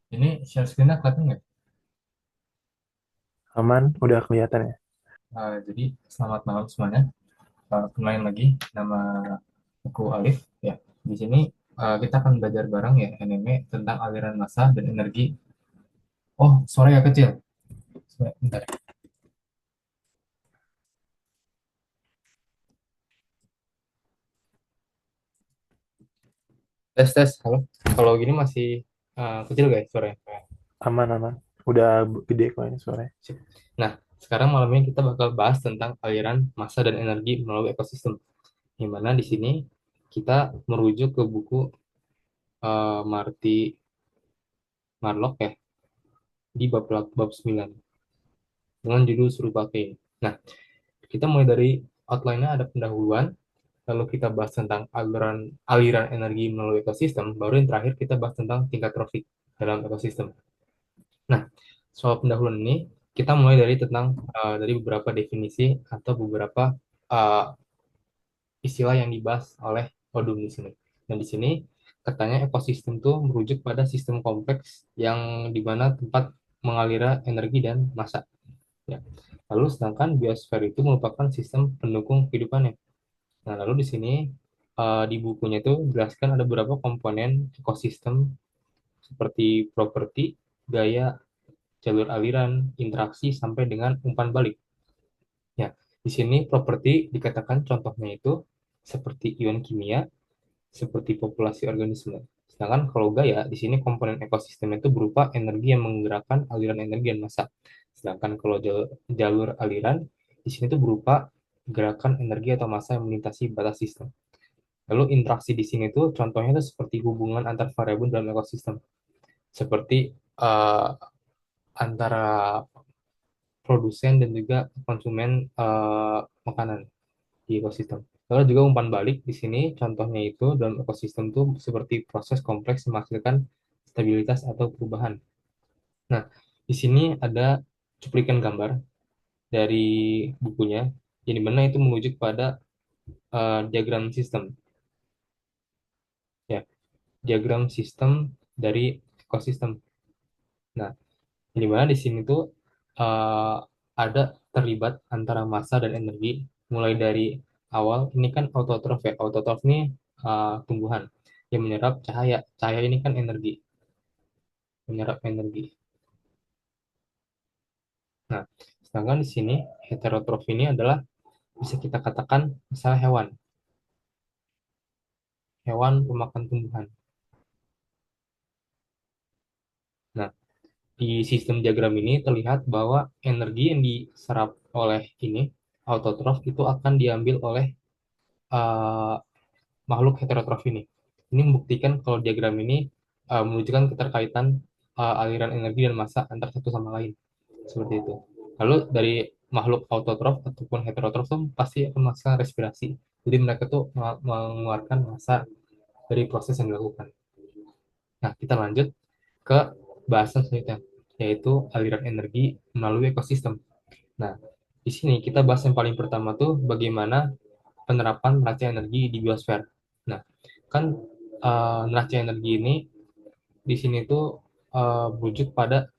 Ini share screen-nya kelihatan nggak? Aman, udah kelihatan ya. Jadi selamat malam semuanya. Kenalin lagi, nama aku Alif. Ya, di sini kita akan belajar bareng ya anime tentang aliran massa dan energi. Oh, suara ya kecil. Bentar. Tes tes. Halo. Kalau gini masih kecil guys suaranya. Aman, aman. Udah gede kok ini suaranya. Sip. Nah, sekarang malam ini kita bakal bahas tentang aliran massa dan energi melalui ekosistem. Di mana di sini kita merujuk ke buku Marty Marlock ya di bab 9 dengan judul serupa kayak ini. Nah, kita mulai dari outline-nya ada pendahuluan, lalu kita bahas tentang aliran aliran energi melalui ekosistem, baru yang terakhir kita bahas tentang tingkat trofik dalam ekosistem. Nah, soal pendahuluan ini kita mulai dari dari beberapa definisi atau beberapa uh, istilah yang dibahas oleh Odum di sini. Dan di sini katanya ekosistem itu merujuk pada sistem kompleks yang di mana tempat mengalirnya energi dan massa. Ya. Lalu sedangkan biosfer itu merupakan sistem pendukung kehidupannya. Nah, lalu di sini di bukunya itu jelaskan ada beberapa komponen ekosistem seperti properti, gaya, jalur aliran, interaksi sampai dengan umpan balik. Ya, di sini properti dikatakan contohnya itu seperti ion kimia, seperti populasi organisme. Sedangkan kalau gaya, di sini komponen ekosistem itu berupa energi yang menggerakkan aliran energi dan massa. Sedangkan kalau jalur aliran, di sini itu berupa gerakan energi atau massa yang melintasi batas sistem. Lalu interaksi di sini tuh contohnya tuh seperti hubungan antar variabel dalam ekosistem, seperti uh, antara produsen dan juga konsumen makanan di ekosistem. Lalu juga umpan balik di sini contohnya itu dalam ekosistem itu seperti proses kompleks menghasilkan stabilitas atau perubahan. Nah, di sini ada cuplikan gambar dari bukunya, yang mana itu merujuk pada diagram sistem, ya, diagram sistem dari ekosistem. Nah, di mana di sini tuh eh, ada terlibat antara massa dan energi, mulai dari awal ini kan autotrof ya. Autotrof ini tumbuhan yang menyerap cahaya. Cahaya ini kan energi, menyerap energi. Nah, sedangkan di sini heterotrof ini adalah bisa kita katakan misalnya hewan, hewan pemakan tumbuhan. Nah, di sistem diagram ini terlihat bahwa energi yang diserap oleh ini autotrof itu akan diambil oleh eh, makhluk heterotrof ini. Ini membuktikan kalau diagram ini menunjukkan keterkaitan aliran energi dan massa antar satu sama lain. Seperti itu. Lalu dari makhluk autotrof ataupun heterotrof itu pasti akan melakukan respirasi. Jadi mereka tuh mengeluarkan massa dari proses yang dilakukan. Nah, kita lanjut ke bahasan selanjutnya, yaitu aliran energi melalui ekosistem. Nah, di sini kita bahas yang paling pertama tuh bagaimana penerapan neraca energi di biosfer. Nah, kan neraca energi ini di sini tuh merujuk pada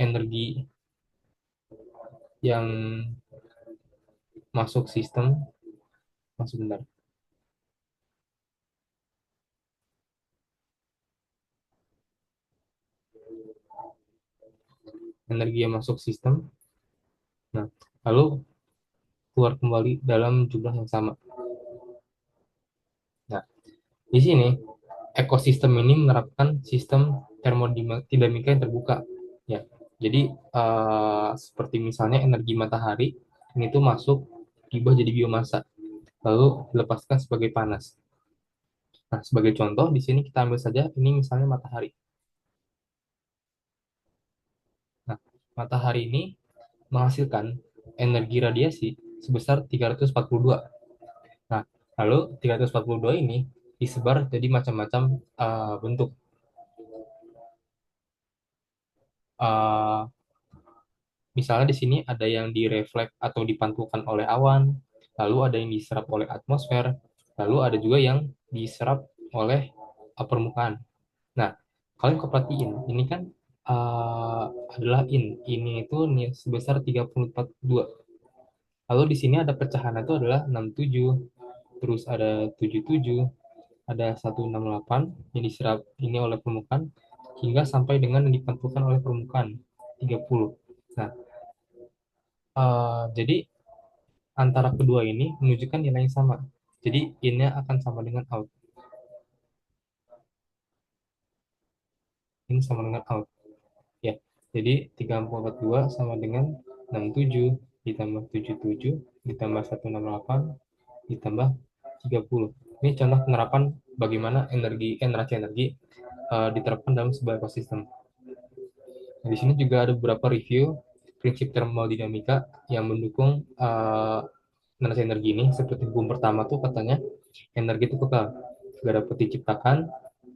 energi yang masuk sistem, masuk bentar, energi yang masuk sistem. Nah, lalu keluar kembali dalam jumlah yang sama. Nah, di sini ekosistem ini menerapkan sistem termodinamika yang terbuka. Ya, jadi seperti misalnya energi matahari ini tuh masuk diubah jadi biomasa, lalu dilepaskan sebagai panas. Nah, sebagai contoh di sini kita ambil saja ini misalnya matahari. Nah, matahari ini menghasilkan energi radiasi sebesar 342. Nah, lalu 342 ini disebar jadi macam-macam bentuk. Uh, Misalnya di sini ada yang direfleks atau dipantulkan oleh awan, lalu ada yang diserap oleh atmosfer, lalu ada juga yang diserap oleh permukaan. Nah, Kalian keperhatiin, ini kan uh, adalah ini itu sebesar 34,2. Lalu di sini ada pecahan itu adalah 67, terus ada 77, ada 168 yang diserap ini oleh permukaan hingga sampai dengan yang dipantulkan oleh permukaan 30. Nah, jadi antara kedua ini menunjukkan nilai yang sama. Jadi ini akan sama dengan out. Ini sama dengan out. Ya. Jadi 3,42 sama dengan 67 ditambah 77 ditambah 168 ditambah 30. Ini contoh penerapan bagaimana energi diterapkan dalam sebuah ekosistem. Nah, di sini juga ada beberapa review prinsip termodinamika yang mendukung narasi energi ini. Seperti boom pertama tuh katanya energi itu kekal, gak dapat diciptakan,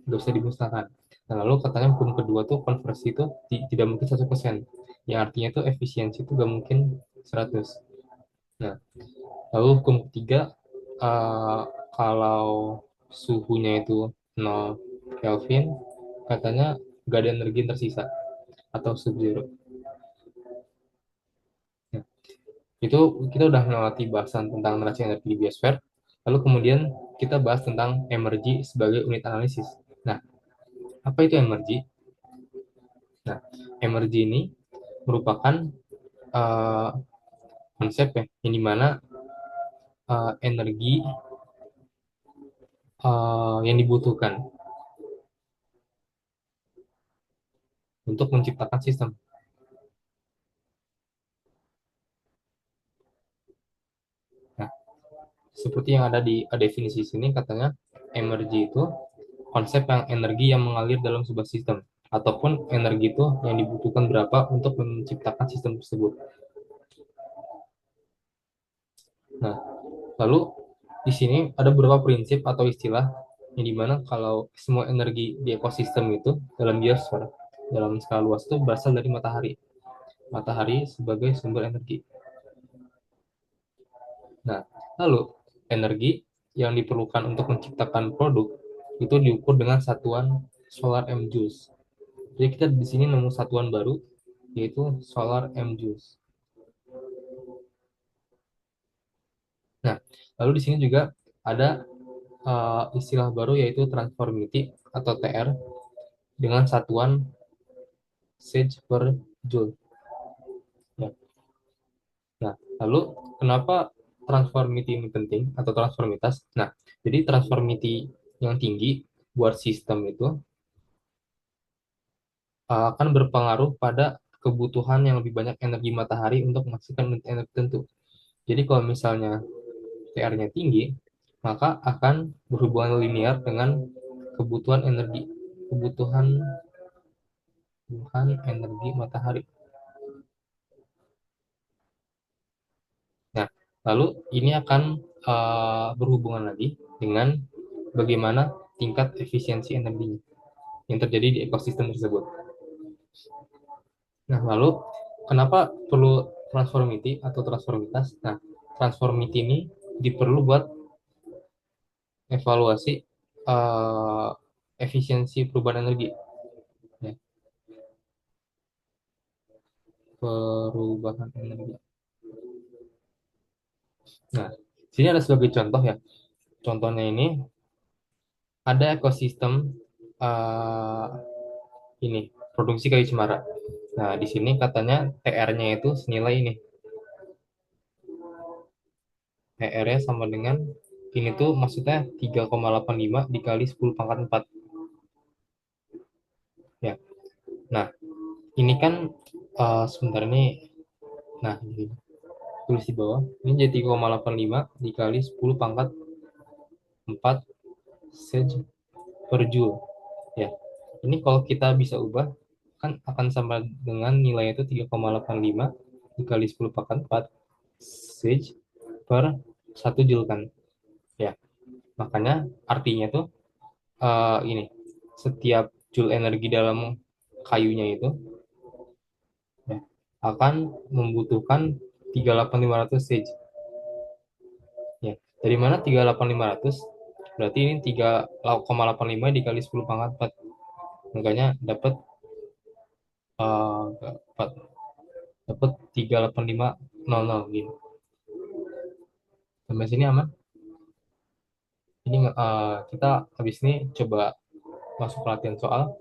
gak bisa dimusnahkan. Nah, lalu katanya boom kedua tuh konversi itu tidak mungkin 100%. Yang artinya tuh efisiensi itu gak mungkin 100. Nah, lalu hukum ketiga, uh, kalau suhunya itu 0 Kelvin, katanya gak ada energi yang tersisa atau sub-zero. Nah, itu kita udah melewati bahasan tentang narasi energi di biosfer. Lalu kemudian kita bahas tentang emergi sebagai unit analisis. Nah, apa itu emergi? Nah, emergi ini merupakan uh, konsep ya, yang dimana energi yang dibutuhkan untuk menciptakan sistem. Nah, seperti yang ada di definisi sini katanya energi itu konsep yang energi yang mengalir dalam sebuah sistem ataupun energi itu yang dibutuhkan berapa untuk menciptakan sistem tersebut. Nah, lalu di sini ada beberapa prinsip atau istilah yang dimana kalau semua energi di ekosistem itu dalam biosfer dalam skala luas itu berasal dari matahari. Matahari sebagai sumber energi. Nah, lalu energi yang diperlukan untuk menciptakan produk itu diukur dengan satuan solar M joules. Jadi kita di sini nemu satuan baru yaitu solar M joules. Nah, lalu di sini juga ada istilah baru yaitu transformity atau TR dengan satuan Sage per Joule. Ya. Nah, lalu kenapa transformity ini penting atau transformitas? Nah, jadi transformity yang tinggi buat sistem itu akan berpengaruh pada kebutuhan yang lebih banyak energi matahari untuk menghasilkan unit energi tertentu. Jadi kalau misalnya TR-nya tinggi, maka akan berhubungan linear dengan kebutuhan energi, kebutuhan kebutuhan energi matahari. Nah, lalu ini akan berhubungan lagi dengan bagaimana tingkat efisiensi energinya yang terjadi di ekosistem tersebut. Nah, lalu kenapa perlu transformity atau transformitas? Nah, transformity ini diperlu buat evaluasi uh, efisiensi perubahan energi. Ya, perubahan energi. Nah, sini ada sebagai contoh ya. Contohnya ini ada ekosistem uh, ini produksi kayu cemara. Nah, di sini katanya TR-nya itu senilai ini. TR-nya sama dengan ini tuh maksudnya 3,85 dikali 10 pangkat 4. Ya. Nah, ini kan sebentar ini. Nah, ini tulis di bawah. Ini jadi 3,85 dikali 10 pangkat 4 sej per joule. Ya. Ini kalau kita bisa ubah kan akan sama dengan nilai itu 3,85 dikali 10 pangkat 4 sej per 1 joule kan. Ya. Makanya artinya tuh ini setiap joule energi dalam kayunya itu ya, akan membutuhkan 38.500 sej. Ya, dari mana 38.500? Berarti ini 3,85 dikali 10 pangkat 4. Makanya dapat dapat 38500 gini. Sampai sini aman. Ini kita habis ini coba masuk pelatihan soal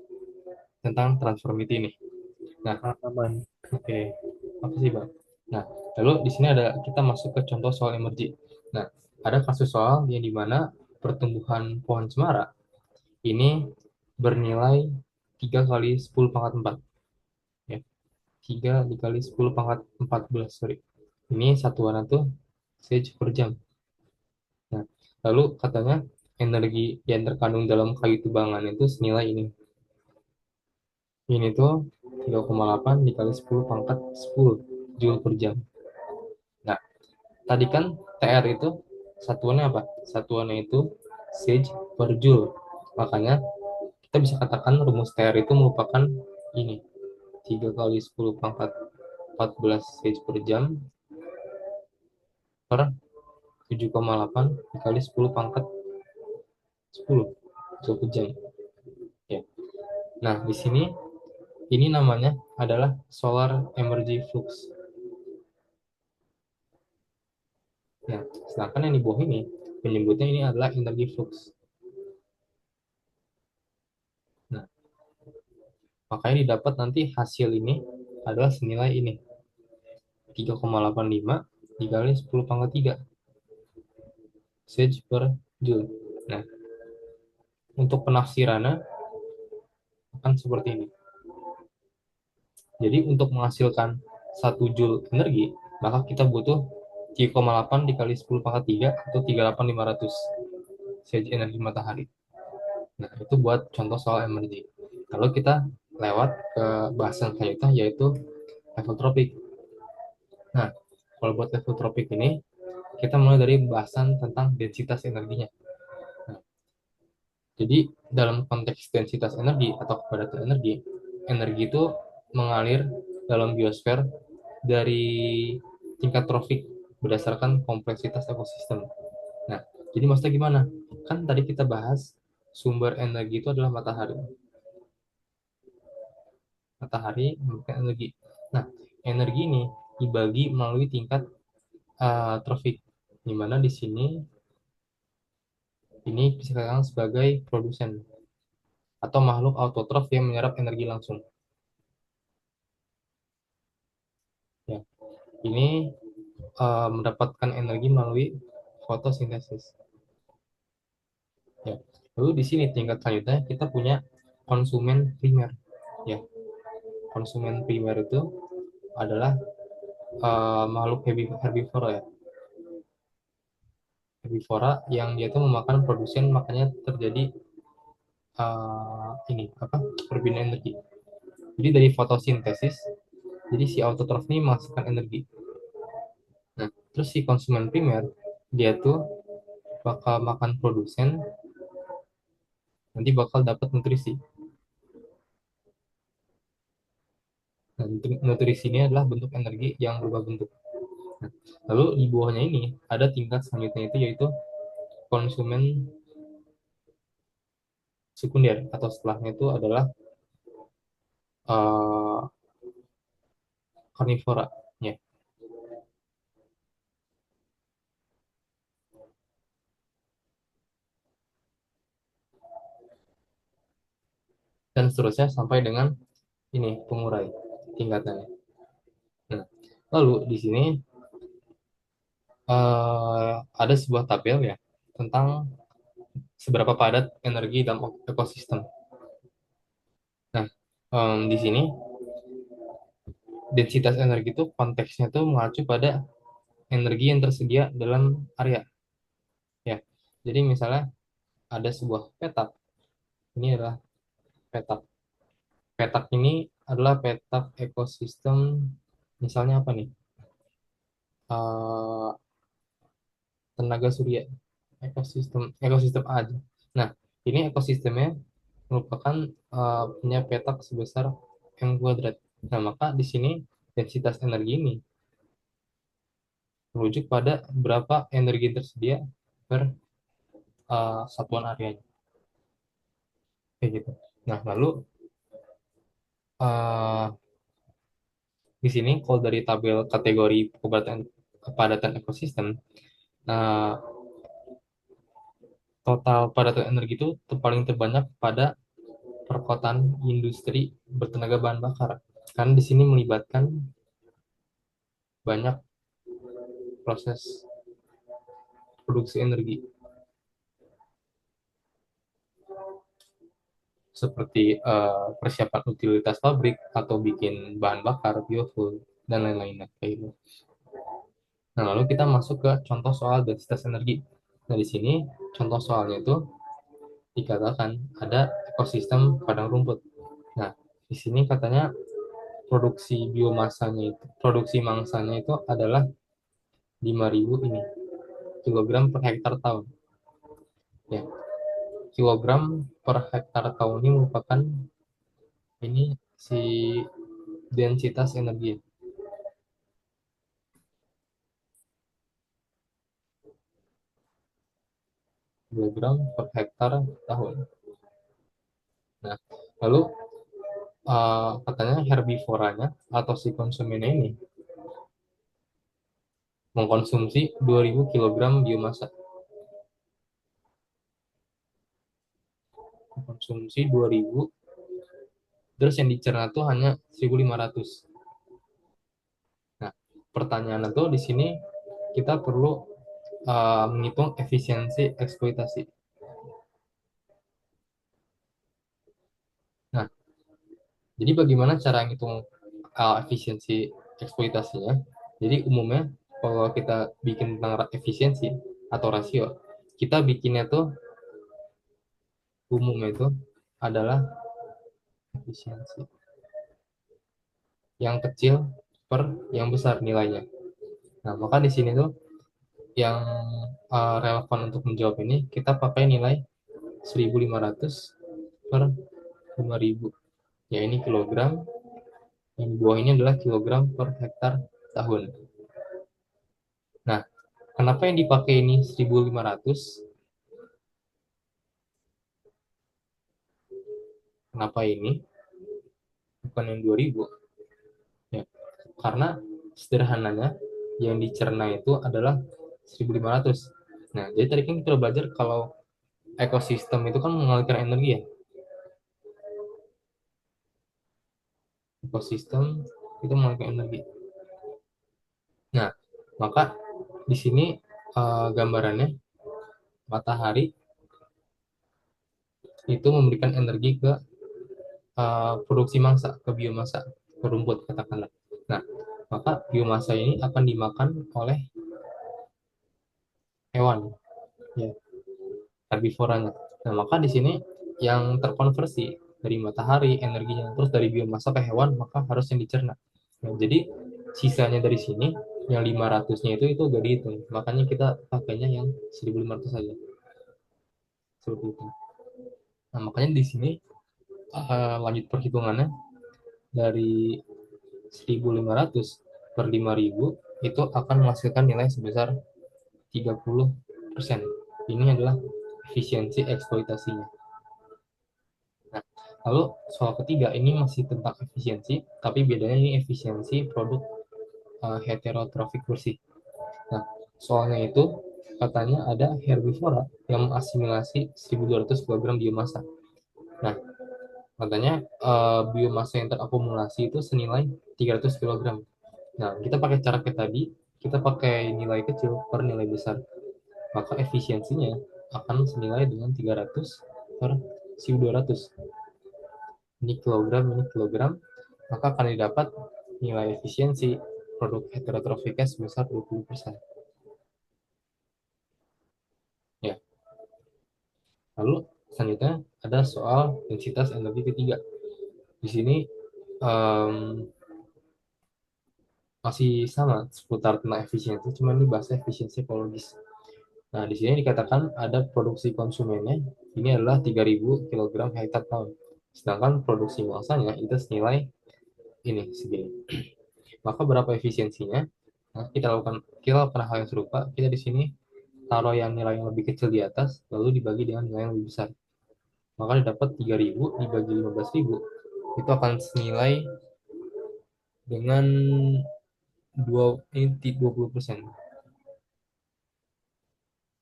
tentang transformity ini. Nah, Aman. oke. Apa sih, Bang? Nah, lalu di sini ada kita masuk ke contoh soal emergi. Nah, ada kasus soal yang dimana pertumbuhan pohon cemara ini bernilai 3 kali 10 pangkat 4. Ya, 3 dikali 10 pangkat 14, sorry. Ini satuannya tuh sage per jam. Nah, lalu katanya energi yang terkandung dalam kayu tubangan itu senilai ini. Ini tuh 3,8 dikali 10 pangkat 10 Joule per jam. Nah, tadi kan TR itu satuannya apa? Satuannya itu Sage per Joule. Makanya kita bisa katakan rumus TR itu merupakan ini. 3 kali 10 pangkat 14 Sage per jam per 7,8 dikali 10 pangkat 10 Joule per jam. Ya. Nah, di sini ini namanya adalah solar energy flux. Nah, sedangkan yang di bawah ini menyebutnya ini adalah energi flux. Nah, makanya didapat nanti hasil ini adalah senilai ini 3,85 dikali 10 pangkat 3 Sage per Joule. Nah, untuk penafsirannya akan seperti ini. Jadi untuk menghasilkan 1 Joule energi, maka kita butuh 3,8 dikali 10 pangkat 3 atau 38.500 Sage energi matahari. Nah, itu buat contoh soal energi. Lalu kita lewat ke bahasan selanjutnya yaitu level tropik. Nah, kalau buat level tropik ini, kita mulai dari bahasan tentang densitas energinya. Nah, jadi dalam konteks densitas energi atau kepadatan energi, energi itu mengalir dalam biosfer dari tingkat trofik berdasarkan kompleksitas ekosistem. Nah, jadi maksudnya gimana? Kan tadi kita bahas sumber energi itu adalah matahari. Matahari memberikan energi. Nah, energi ini dibagi melalui tingkat trofik, di mana di sini ini bisa dikatakan sebagai produsen atau makhluk autotrof yang menyerap energi langsung. Ya, ini mendapatkan energi melalui fotosintesis. Ya, lalu di sini tingkat selanjutnya kita punya konsumen primer. Ya, konsumen primer itu adalah makhluk herbivora ya, herbivora yang dia itu memakan produsen, makanya terjadi ini apa perbedaan energi. Jadi dari fotosintesis, jadi si autotrof ini menghasilkan energi. Nah, terus si konsumen primer dia tuh bakal makan produsen, nanti bakal dapat nutrisi. Nah, nutrisi ini adalah bentuk energi yang berubah bentuk. Nah, lalu di bawahnya ini ada tingkat selanjutnya itu yaitu konsumen sekunder atau setelahnya itu adalah uh, karnivora. Ya. Dan seterusnya sampai dengan ini pengurai tingkatannya. Nah, lalu di sini ada sebuah tabel ya tentang seberapa padat energi dalam ekosistem. Nah, di sini densitas energi itu konteksnya tuh mengacu pada energi yang tersedia dalam area ya. Jadi misalnya ada sebuah petak. Ini adalah petak. Petak ini adalah petak ekosistem misalnya apa nih? Eh, tenaga surya. Ekosistem ekosistem A aja. Nah, ini ekosistemnya merupakan punya petak sebesar M kuadrat. Nah, maka di sini densitas energi ini merujuk pada berapa energi yang tersedia per satuan areanya. Kayak gitu. Nah, lalu eh, di sini kalau dari tabel kategori kepadatan ekosistem, nah, total padatan energi itu paling terbanyak pada perkotaan industri bertenaga bahan bakar. Karena di sini melibatkan banyak proses produksi energi seperti persiapan utilitas pabrik atau bikin bahan bakar, biofuel, dan lain-lainnya kayak gitu. Nah, lalu kita masuk ke contoh soal densitas energi. Nah, di sini contoh soalnya itu dikatakan ada ekosistem padang rumput. Nah, di sini katanya produksi mangsanya itu adalah 5.000 ini kilogram per hektar tahun. Ya, kilogram per hektar tahun ini merupakan ini si densitas energi, kilogram per hektar tahun. Nah, lalu katanya herbivoranya atau si konsumennya ini mengkonsumsi 2.000 kilogram biomasa, mengkonsumsi 2.000, terus yang dicerna tuh hanya 1.500. Nah, pertanyaan itu di sini kita perlu menghitung efisiensi eksploitasi. Nah, jadi bagaimana cara menghitung efisiensi eksploitasinya? Jadi umumnya kalau kita bikin tentang efisiensi atau rasio, kita bikinnya tuh umumnya itu adalah efisiensi yang kecil per yang besar nilainya. Nah, maka di sini tuh yang relevan untuk menjawab ini kita pakai nilai 1.500 per 5.000. Ya ini kilogram, yang di bawah ini adalah kilogram per hektar tahun. Nah, kenapa yang dipakai ini 1.500? Kenapa ini bukan yang 2.000? Ya, karena sederhananya yang dicerna itu adalah 1.500. Nah, jadi tadi kan kita belajar kalau ekosistem itu kan mengalirkan energi ya. Ekosistem itu mengalirkan energi. Nah, maka di sini gambarannya matahari itu memberikan energi ke produksi mangsa, ke biomasa, ke rumput katakanlah. Nah, maka biomasa ini akan dimakan oleh hewan, ya, herbivoranya. Nah, maka di sini yang terkonversi dari matahari energinya, terus dari biomasa ke hewan, maka harus yang dicerna. Nah, jadi sisanya dari sini yang 500-nya itu gak dihitung. Makanya kita pakainya yang 1.500 saja. Seperti itu. Nah, makanya di sini lanjut perhitungannya dari 1.500 per 5.000 itu akan menghasilkan nilai sebesar 30%. Ini adalah efisiensi eksploitasinya. Nah, lalu soal ketiga ini masih tentang efisiensi, tapi bedanya ini efisiensi produk heterotrofik bersih. Nah, soalnya itu katanya ada herbivora yang mengasimilasi 1.200 kg biomasa. Nah, katanya biomasa yang terakumulasi itu senilai 300 kg. Nah, kita pakai cara kayak tadi, kita pakai nilai kecil per nilai besar. Maka efisiensinya akan senilai dengan 300 per 1.200. Ini kilogram, maka akan didapat nilai efisiensi produk heterotrofiknya sebesar 20%. Ya, lalu selanjutnya ada soal densitas energi ketiga. Di sini um, masih sama seputar tentang efisiensi, cuma ini bahasa efisiensi ekologis. Nah, di sini dikatakan ada produksi konsumennya, ini adalah 3.000 kilogram hektar tahun. Sedangkan produksi massanya itu senilai ini segini. Maka berapa efisiensinya? Nah, kita lakukan hal yang serupa. Kita di sini taruh yang nilai yang lebih kecil di atas, lalu dibagi dengan nilai yang lebih besar. Maka didapat 3.000 dibagi 15.000 itu akan senilai dengan dua ini 20%.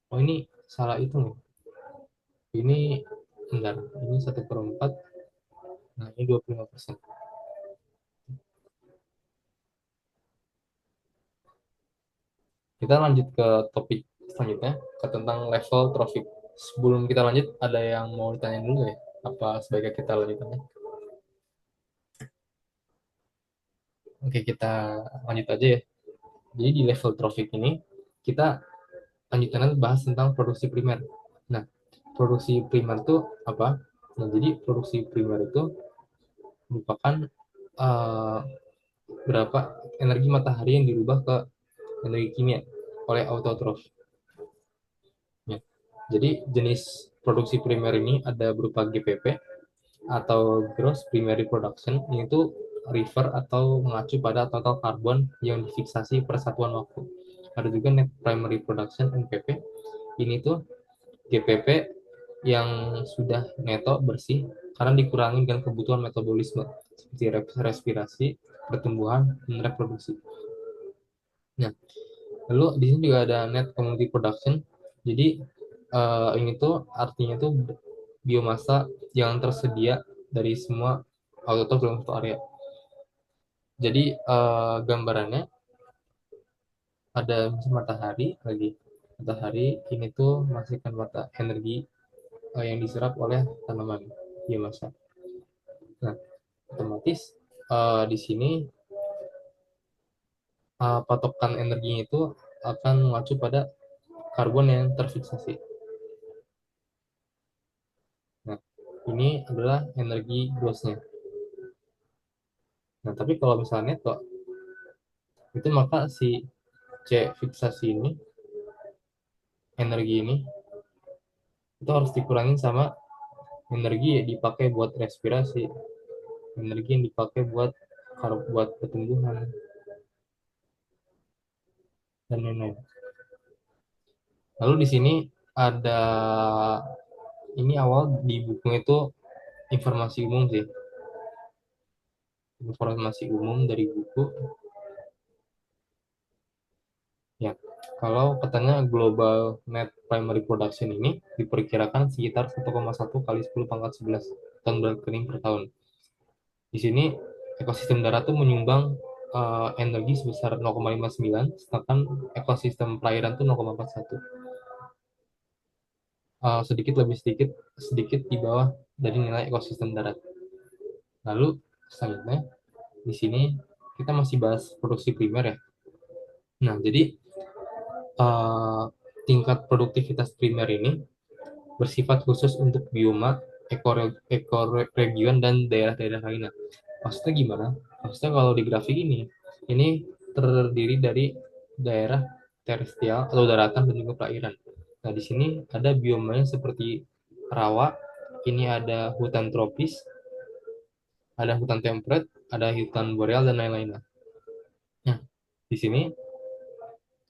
Oh ini salah itu nih. Ini bentar, ini 1/4. Nah ini 25%. Kita lanjut ke topik selanjutnya, ke tentang level traffic. Sebelum kita lanjut, ada yang mau ditanya dulu ya? Apa sebaiknya kita lanjut aja? Oke, kita lanjut aja ya. Jadi di level traffic ini, kita lanjutannya bahas tentang produksi primer. Nah, produksi primer itu apa? Nah, jadi produksi primer itu merupakan uh, berapa energi matahari yang dirubah ke energi kimia oleh autotrof. Ya. Jadi jenis produksi primer ini ada berupa GPP atau Gross Primary Production, yaitu refer atau mengacu pada total karbon yang difiksasi per satuan waktu. Ada juga Net Primary Production NPP. Ini tuh GPP yang sudah neto bersih karena dikurangi dengan kebutuhan metabolisme seperti respirasi, pertumbuhan, dan reproduksi. Nah, lalu di sini juga ada net community production. Jadi ini tuh artinya tuh biomasa yang tersedia dari semua autotrof dalam satu area. Jadi gambarannya ada matahari lagi. Matahari ini tuh menghasilkan mata energi yang diserap oleh tanaman biomasa. Nah, otomatis di sini patokan energinya itu akan mengacu pada karbon yang terfiksasi. Nah, ini adalah energi grossnya. Nah, tapi kalau misalnya neto, itu maka si C fiksasi ini, energi ini, itu harus dikurangi sama energi yang dipakai buat respirasi, energi yang dipakai buat pertumbuhan, dan lain-lain. Lalu di sini ada, ini awal di buku itu informasi umum sih, informasi umum dari buku. Ya, kalau katanya global net primary production ini diperkirakan sekitar 1,1 kali 10 pangkat 11 ton berat kering per tahun. Di sini ekosistem darat tuh menyumbang energi sebesar 0,59, sedangkan ekosistem perairan tuh 0,41. Sedikit lebih sedikit di bawah dari nilai ekosistem darat. Lalu selanjutnya di sini kita masih bahas produksi primer ya. Nah, jadi uh, tingkat produktivitas primer ini bersifat khusus untuk bioma, ekoregion, dan daerah-daerah lainnya. Maksudnya gimana? Maksudnya kalau di grafik ini terdiri dari daerah terestrial atau daratan dan juga perairan. Nah, di sini ada biomanya seperti rawa, ini ada hutan tropis, ada hutan temperate, ada hutan boreal, dan lain-lainnya. Nah, di sini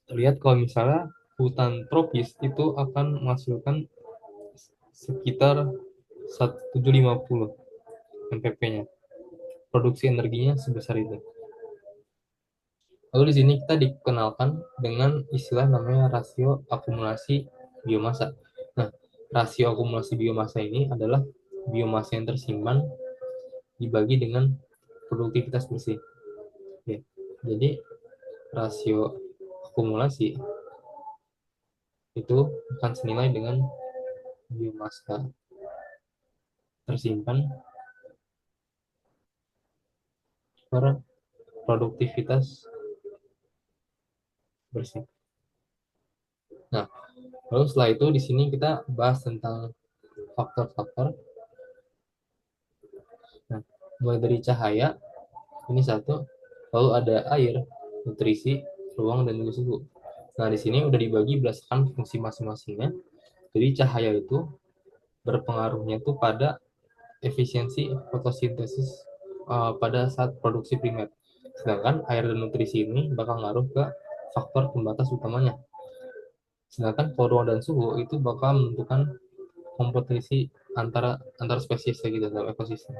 terlihat kalau misalnya hutan tropis itu akan menghasilkan sekitar 1750 MPP-nya. Produksi energinya sebesar itu. Lalu di sini kita dikenalkan dengan istilah namanya rasio akumulasi biomasa. Nah, rasio akumulasi biomasa ini adalah biomasa yang tersimpan dibagi dengan produktivitas bersih. Oke. Jadi rasio akumulasi itu akan senilai dengan biomasa tersimpan per produktivitas bersih. Nah, lalu setelah itu di sini kita bahas tentang faktor-faktor. Nah, mulai dari cahaya, ini satu, lalu ada air, nutrisi, ruang, dan juga suhu. Nah, di sini udah dibagi berdasarkan fungsi masing-masingnya. Jadi cahaya itu berpengaruhnya itu pada efisiensi fotosintesis pada saat produksi primer. Sedangkan air dan nutrisi ini bakal ngaruh ke faktor pembatas utamanya. Sedangkan ruang dan suhu itu bakal menentukan kompetisi antara antar spesies gitu dalam ekosistem.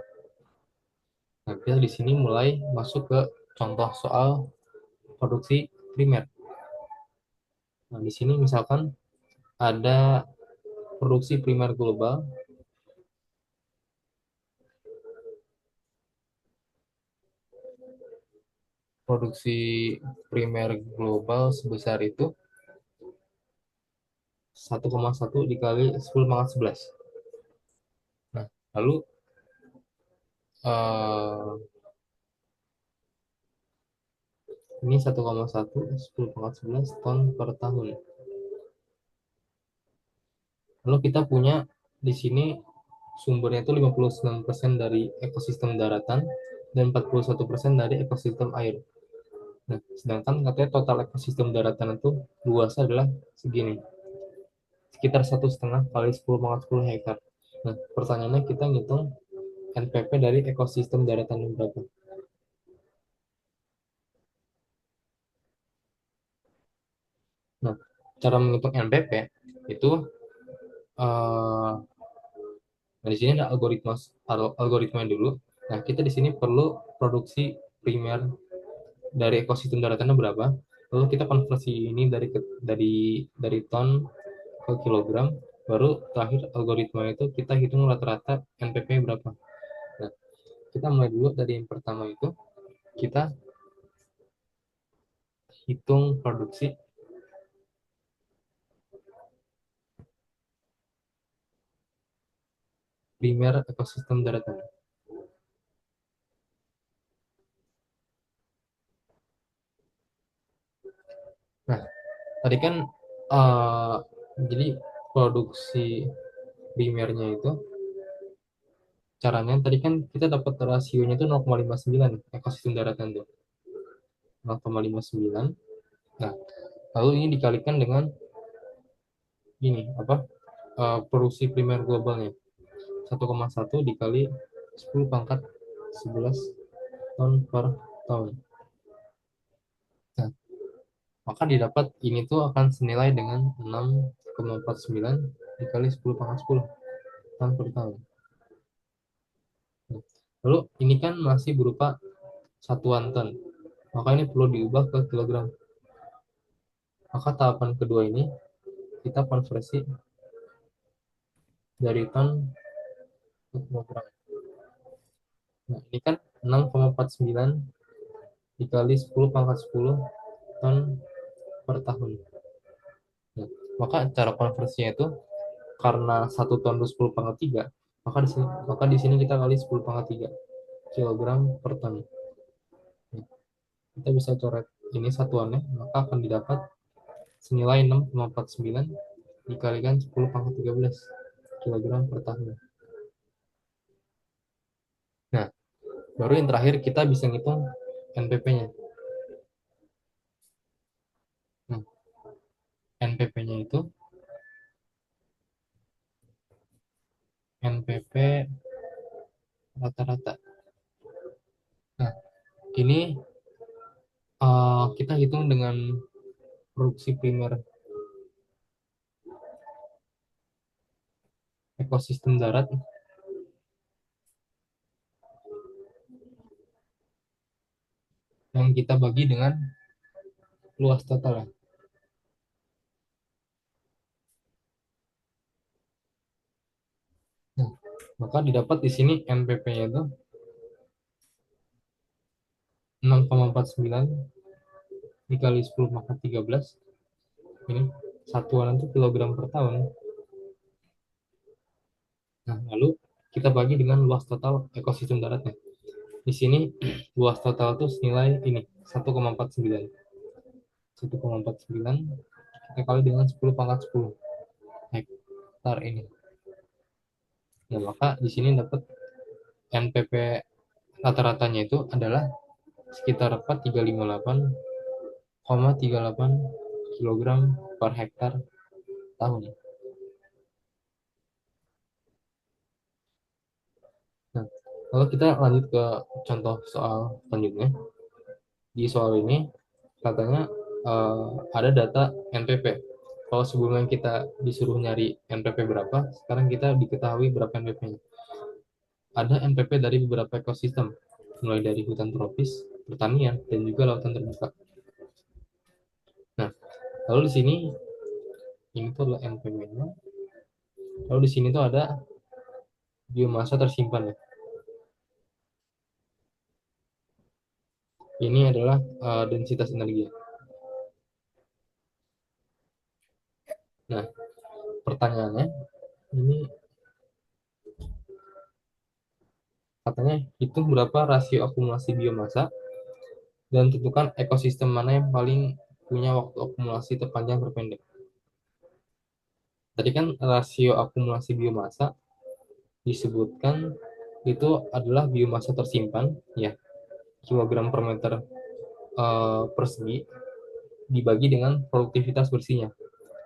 Nah, kita di sini mulai masuk ke contoh soal produksi primer. Nah, di sini misalkan ada produksi primer global, produksi primer global sebesar itu 1,1 dikali 10 pangkat 11. Nah, lalu ini 1,1 10 pangkat 11 ton per tahun. Lalu kita punya di sini sumbernya itu 59% dari ekosistem daratan dan 41% dari ekosistem air. Nah, sedangkan katanya total ekosistem daratan itu luasnya adalah segini, sekitar 1,5 kali 10 pangkat 10 hektar. Nah, pertanyaannya kita ngitung NPP dari ekosistem daratan yang berapa? Nah, cara menghitung NPP itu eh, nah, di sini ada algoritma dulu. Nah, kita di sini perlu produksi primer dari ekosistem daratannya berapa. Lalu kita konversi ini dari ton ke kilogram. Baru terakhir algoritma itu kita hitung rata-rata NPP berapa. Nah, kita mulai dulu dari yang pertama itu kita hitung produksi primer ekosistem daratan. Nah, tadi kan uh, jadi produksi primernya itu caranya tadi kan kita dapat rasionya itu 0,59 ekosistem daratan itu 0,59. Nah, lalu ini dikalikan dengan ini apa produksi primer globalnya 1,1 dikali 10 pangkat 11 ton per tahun. Nah, maka didapat ini tuh akan senilai dengan 6,49 dikali 10 pangkat 10 ton per tahun. Nah, lalu ini kan masih berupa satuan ton, maka ini perlu diubah ke kilogram. Maka tahapan kedua ini kita konversi dari ton ke kilogram. Nah, ini kan 6,49 dikali 10 pangkat 10 ton per tahun. Nah, maka cara konversinya itu karena 1 ton itu 10 pangkat 3, maka di sini kita kali 10 pangkat 3 kilogram per ton. Nah, kita bisa coret ini satuannya, maka akan didapat senilai 6,49 dikalikan 10 pangkat 13 kilogram per tahun. Nah, baru yang terakhir kita bisa ngitung NPP-nya. Nah, NPP-nya itu NPP rata-rata. Nah, ini kita hitung dengan produksi primer ekosistem darat yang kita bagi dengan luas total ya. Nah, maka didapat di sini NPP-nya itu 6,49 dikali 10 pangkat 13. Ini satuan itu kilogram per tahun. Nah, lalu kita bagi dengan luas total ekosistem daratnya. Di sini luas total itu senilai ini 1,49. 1,49 kita kali dengan 10 pangkat 10 hektar ini. Ya, maka di sini dapat NPP rata-ratanya itu adalah sekitar 4,358,38 kilogram per hektar tahun. Nah, kalau kita lanjut ke contoh soal selanjutnya. Di soal ini katanya ada data NPP. Kalau sebelumnya kita disuruh nyari NPP berapa, sekarang kita diketahui berapa NPP-nya. Ada NPP dari beberapa ekosistem. mulai dari hutan tropis, pertanian, dan juga lautan terbuka. Nah, lalu di sini ini tuh adalah NPW-nya. Lalu di sini tuh ada biomasa tersimpan ya. Ini adalah densitas energi. Nah, pertanyaannya ini katanya hitung berapa rasio akumulasi biomasa dan tentukan ekosistem mana yang paling punya waktu akumulasi terpanjang terpendek. Tadi kan rasio akumulasi biomasa disebutkan itu adalah biomasa tersimpan ya, kilogram per meter persegi dibagi dengan produktivitas bersihnya,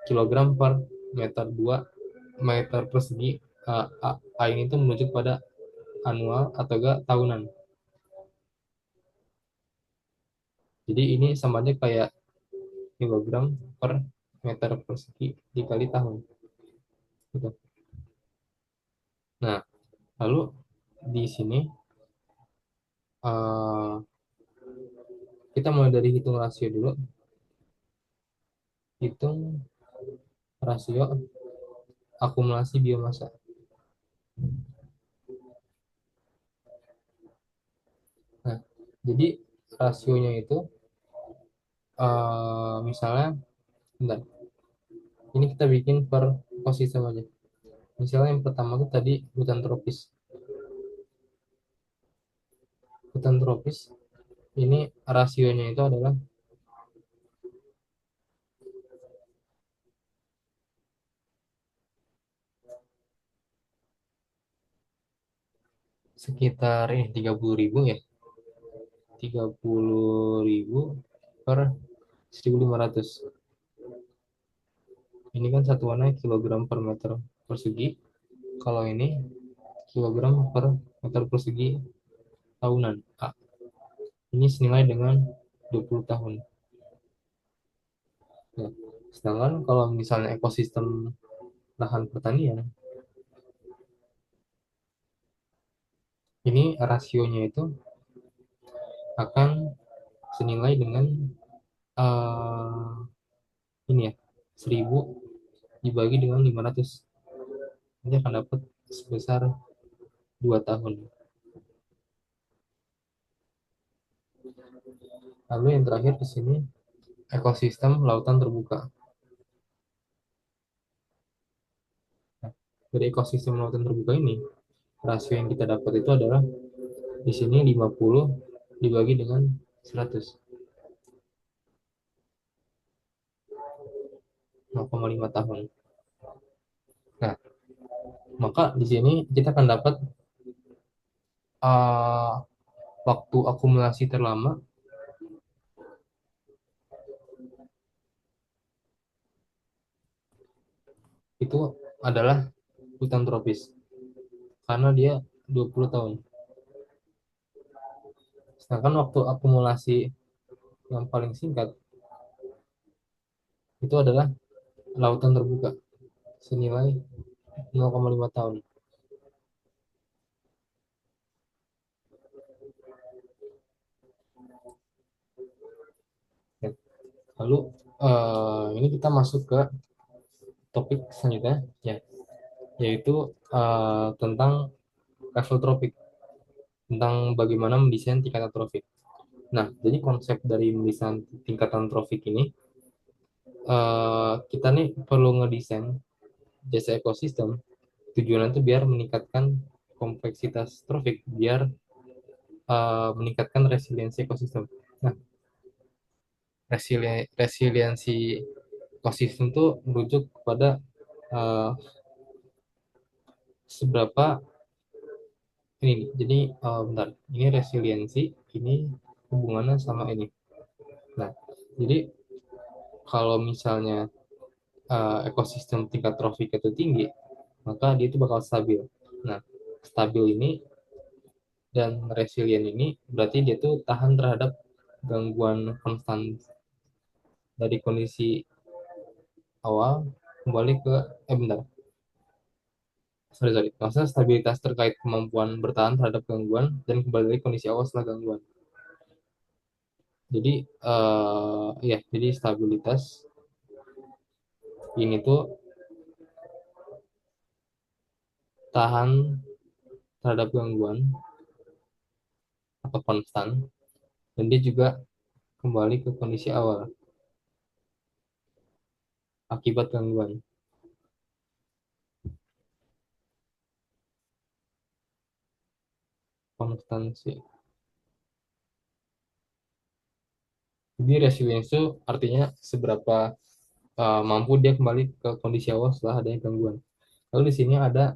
kilogram per meter 2 meter persegi. A ini itu menunjuk pada anual atau enggak tahunan. Jadi ini sama aja kayak kilogram per meter persegi dikali tahun. Gitu. Nah, lalu di sini uh, kita mulai dari hitung rasio dulu. Hitung rasio akumulasi biomasa. Nah, jadi rasionya itu misalnya, bentar, ini kita bikin per ekosistem aja. Misalnya yang pertama itu tadi hutan tropis. Hutan tropis ini rasionya itu adalah sekitar 30.000 ya. 30.000 per 1.500. Ini kan satuannya kilogram per meter persegi. Kalau ini kilogram per meter persegi tahunan. Ini senilai dengan 20 tahun. Ya. Sedangkan kalau misalnya ekosistem lahan pertanian, ini rasionya itu akan senilai dengan uh, ini ya, 1.000 dibagi dengan 500. Ini akan dapat sebesar 2 tahun. Lalu yang terakhir di sini ekosistem lautan terbuka. Nah, dari ekosistem lautan terbuka ini, rasio yang kita dapat itu adalah di sini 50 dibagi dengan 100. 0,5 tahun. Nah, maka di sini kita akan dapat uh, waktu akumulasi terlama itu adalah hutan tropis karena dia 20 tahun. Sedangkan waktu akumulasi yang paling singkat itu adalah lautan terbuka senilai 0,5 tahun. Ya. Lalu ini kita masuk ke topik selanjutnya ya, yaitu tentang level tropik, tentang bagaimana mendesain tingkatan tropik. Nah, jadi konsep dari mendesain tingkatan tropik ini, kita nih perlu ngedesain jasa ekosistem. Tujuannya itu biar meningkatkan kompleksitas tropik, biar meningkatkan resiliensi ekosistem. Nah, resiliensi ekosistem itu merujuk kepada uh, seberapa ini. Jadi bentar, ini resiliensi, ini hubungannya sama ini. Nah, jadi kalau misalnya ekosistem tingkat trofik itu tinggi, maka dia itu bakal stabil. Nah, stabil ini dan resilient ini berarti dia tuh tahan terhadap gangguan konstan dari kondisi awal kembali ke bentar. Maksudnya stabilitas terkait kemampuan bertahan terhadap gangguan dan kembali dari kondisi awal setelah gangguan. Jadi jadi stabilitas ini tuh tahan terhadap gangguan atau konstan, dan dia juga kembali ke kondisi awal akibat gangguan konstansi. Jadi resilience itu artinya seberapa mampu dia kembali ke kondisi awal setelah adanya gangguan. Lalu di sini ada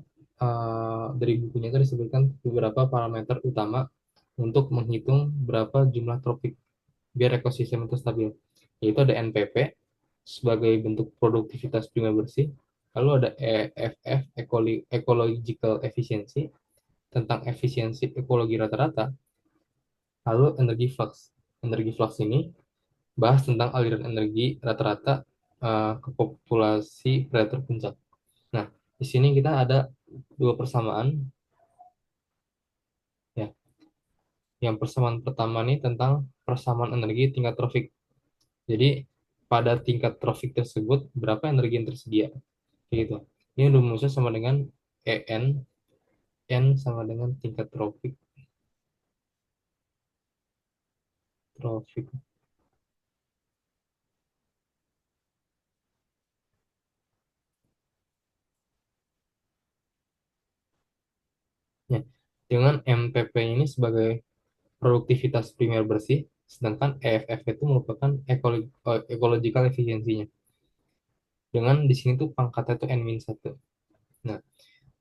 dari bukunya itu disebutkan beberapa parameter utama untuk menghitung berapa jumlah tropik biar ekosistem itu stabil. Yaitu ada NPP sebagai bentuk produktivitas primer bersih, lalu ada EFF ecological efficiency tentang efisiensi ekologi rata-rata, lalu energi flux. Energi flux ini bahas tentang aliran energi rata-rata ke populasi predator puncak. Nah, di sini kita ada dua persamaan ya. Yang persamaan pertama nih tentang persamaan energi tingkat trofik. Jadi pada tingkat trofik tersebut berapa energi yang tersedia? Kayak gitu. Ini rumusnya sama dengan EN, N sama dengan tingkat trofik. Ya. Dengan MPP ini sebagai produktivitas primer bersih, sedangkan EFF itu merupakan ecological efisiensinya. Dengan di sini tuh pangkatnya tuh N-1. Nah,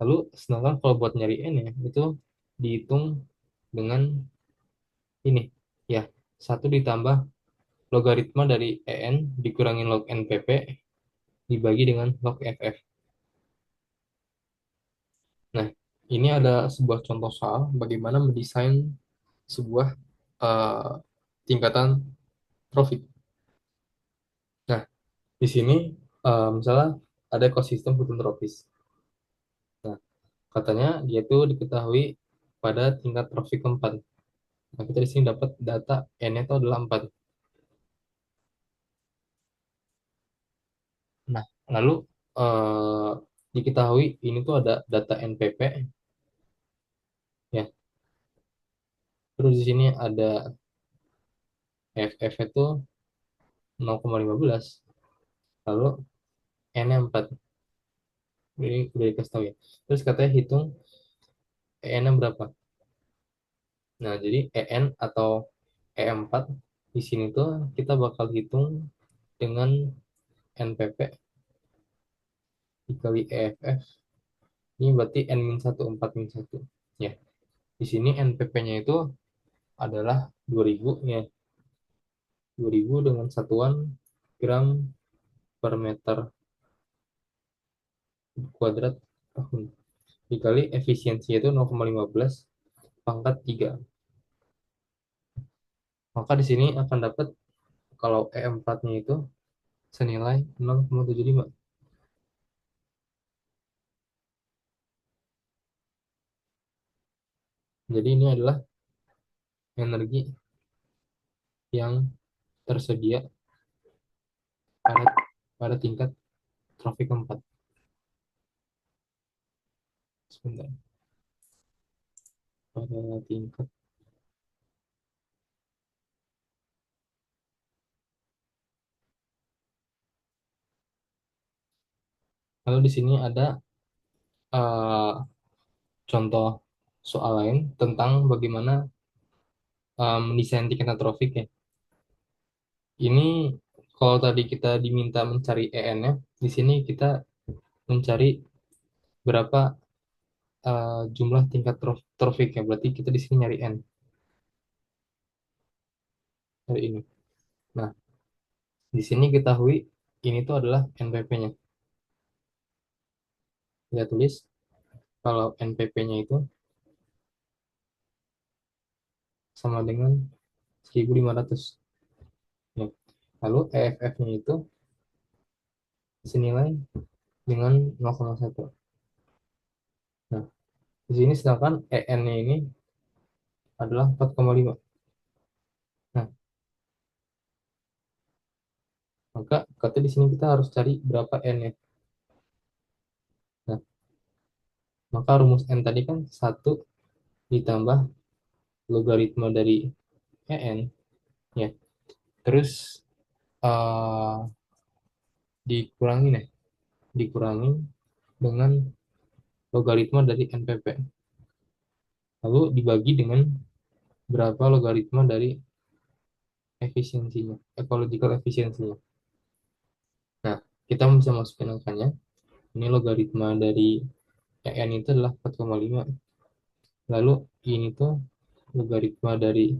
lalu sedangkan kalau buat nyari N ya, itu dihitung dengan ini. Ya, satu ditambah logaritma dari EN dikurangin log NPP dibagi dengan log FF. Nah, ini ada sebuah contoh soal bagaimana mendesain sebuah eh, tingkatan profit. Nah, di sini misalnya ada ekosistem hutan tropis. Nah, katanya dia tuh diketahui pada tingkat trofik keempat. Nah, kita di sini dapat data N-nya itu adalah 4. Nah, lalu eh, diketahui ini tuh ada data NPP ya. Terus di sini ada FF itu 0,15. Lalu N-nya 4. Ini udah dikasih tahu ya. Terus katanya hitung EN-nya berapa. Nah, jadi EN atau E4 di sini tuh kita bakal hitung dengan NPP dikali EFF. Ini berarti N-1, 4-1. Ya, di sini NPP-nya itu adalah 2000 ya. 2000 dengan satuan gram per meter kuadrat tahun. Dikali efisiensinya itu 0,15 pangkat 3. Maka di sini akan dapat kalau E4-nya itu senilai 0,75. Jadi ini adalah energi yang tersedia pada pada tingkat traffic 4. Sebentar. Pada tingkat. Lalu di sini ada eh, contoh soal lain tentang bagaimana mendesain tingkatan traffic ya. Ini kalau tadi kita diminta mencari EN-nya, di sini kita mencari berapa jumlah tingkat traffic ya. Berarti kita di sini nyari N dari ini. Nah, di sini ketahui ini tuh adalah NPP-nya. Kita tulis kalau NPP-nya itu sama dengan 1500. Ya. Lalu EFF-nya itu senilai dengan 0,1. Di sini sedangkan EN-nya ini adalah 4,5. Nah, maka kata di sini kita harus cari berapa N-nya. Nah, maka rumus N tadi kan satu ditambah logaritma dari EN, ya. Terus eh dikurangi nih, dikurangi dengan logaritma dari NPP. Lalu dibagi dengan berapa logaritma dari efisiensinya, ecological efisiensinya. Nah, kita bisa masukin angkanya. Ini logaritma dari EN itu adalah 4,5. Lalu ini tuh logaritma dari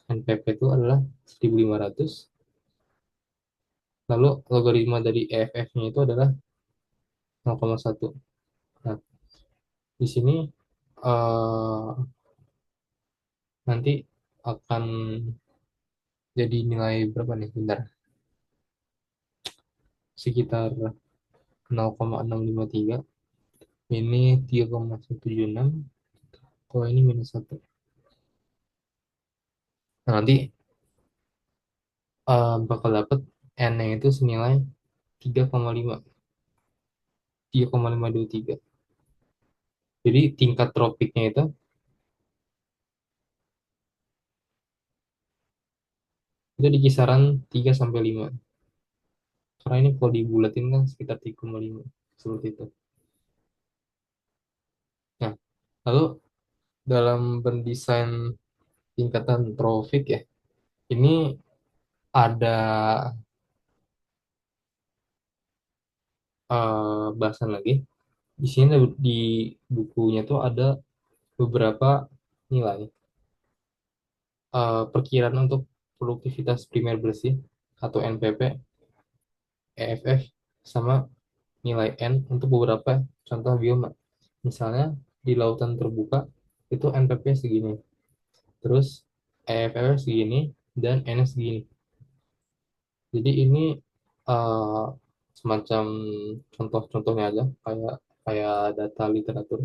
NPP itu adalah 1.500. Lalu logaritma dari EFF-nya itu adalah 0,1. Nah, di sini eh, nanti akan jadi nilai berapa nih? Bentar. Sekitar 0,653. Ini 3,176. Kalau ini minus 1. Nah, nanti bakal dapat N-nya itu senilai 3,5. 3,523. Jadi tingkat tropiknya itu di kisaran 3 sampai 5. Karena ini kalau dibulatin kan sekitar 3,5. Seperti itu. Nah, lalu dalam mendesain tingkatan traffic ya, ini ada bahasan lagi. Di sini di bukunya tuh ada beberapa nilai. Perkiraan untuk produktivitas primer bersih atau NPP, EFF, sama nilai N untuk beberapa contoh bioma. Misalnya di lautan terbuka itu NPP segini, terus EFF segini, dan N segini. Jadi ini eh, semacam contoh-contohnya aja, kayak kayak data literatur.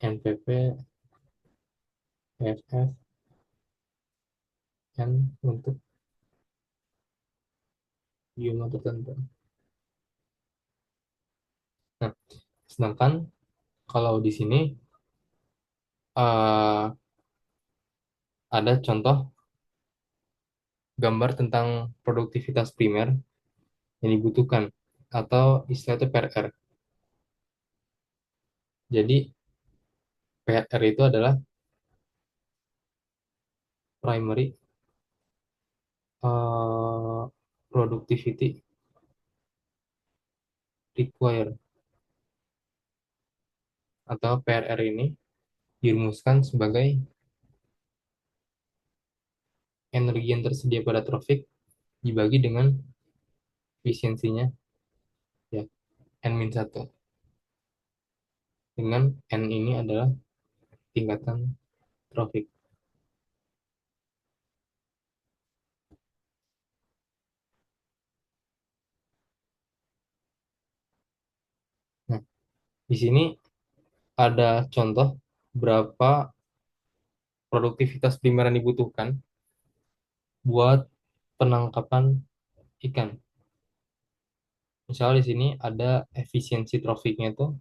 NPP, EFF, N untuk bioma tertentu. Nah, sedangkan kalau di sini eh, ada contoh gambar tentang produktivitas primer yang dibutuhkan atau istilah itu PRR. Jadi PRR itu adalah primary productivity required, atau PRR ini dirumuskan sebagai energi yang tersedia pada trafik dibagi dengan efisiensinya, ya, N-1. Dengan N ini adalah tingkatan trafik. Nah, di sini ada contoh berapa produktivitas primer yang dibutuhkan buat penangkapan ikan. Misalnya di sini ada efisiensi trofiknya itu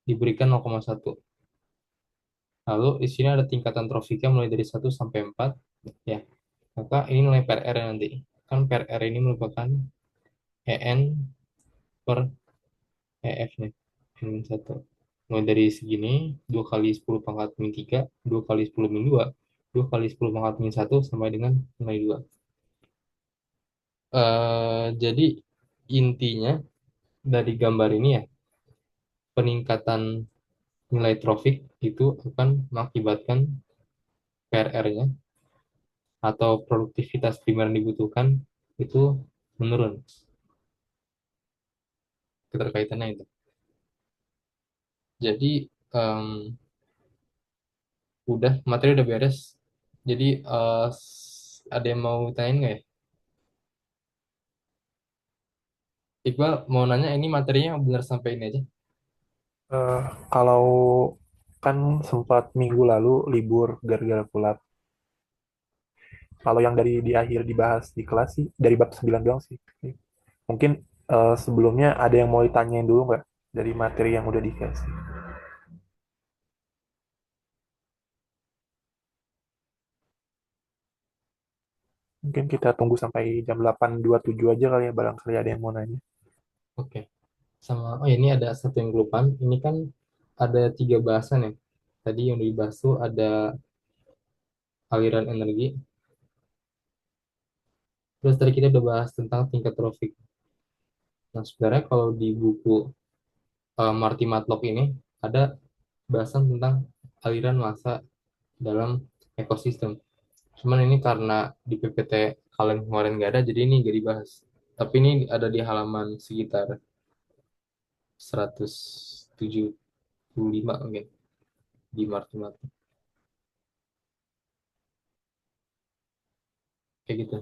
diberikan 0,1. Lalu di sini ada tingkatan trofiknya mulai dari 1 sampai 4. Ya, maka ini nilai PRR nanti. Kan PRR ini merupakan EN per EF nih. N-1. Mulai dari segini, 2 kali 10 pangkat min 3, 2 kali 10 min 2, 2 kali 10 pangkat min 1, sampai dengan nilai 2. Jadi intinya dari gambar ini ya, peningkatan nilai traffic itu akan mengakibatkan PRR-nya atau produktivitas primer yang dibutuhkan itu menurun. Keterkaitannya itu. Jadi udah materi udah beres. Jadi ada yang mau tanyain nggak ya? Iqbal mau nanya ini materinya benar sampai ini aja. Eh, Kalau kan sempat minggu lalu libur gara-gara kulap. Kalau yang dari di akhir dibahas di kelas sih, dari bab 9 doang sih. Mungkin sebelumnya ada yang mau ditanyain dulu nggak dari materi yang udah dikasih? Mungkin kita tunggu sampai jam 8.27 aja kali ya, barangkali ada yang mau nanya. Oke. Sama, oh ini ada satu yang kelupaan. Ini kan ada tiga bahasan ya. Tadi yang dibahas tuh ada aliran energi. Terus tadi kita udah bahas tentang tingkat trofik. Nah, sebenarnya kalau di buku Marty Matlock ini ada bahasan tentang aliran massa dalam ekosistem. Cuman ini karena di PPT kalian kemarin nggak ada, jadi ini nggak dibahas. Tapi ini ada di halaman sekitar 175 mungkin di Marty Matlock. Kayak gitu.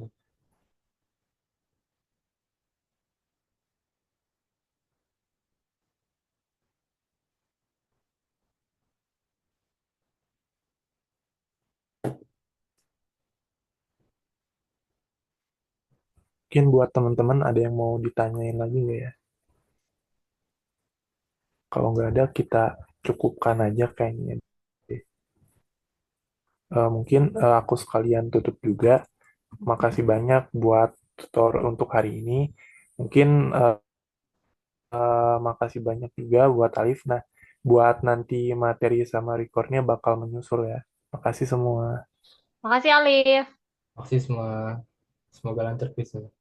Mungkin buat teman-teman ada yang mau ditanyain lagi nggak ya? Kalau nggak ada, kita cukupkan aja kayaknya. Mungkin aku sekalian tutup juga. Makasih banyak buat tutor untuk hari ini. Mungkin makasih banyak juga buat Alif. Nah, buat nanti materi sama recordnya bakal menyusul ya. Makasih semua. Makasih Alif. Makasih semua. Semoga lancar kuisnya.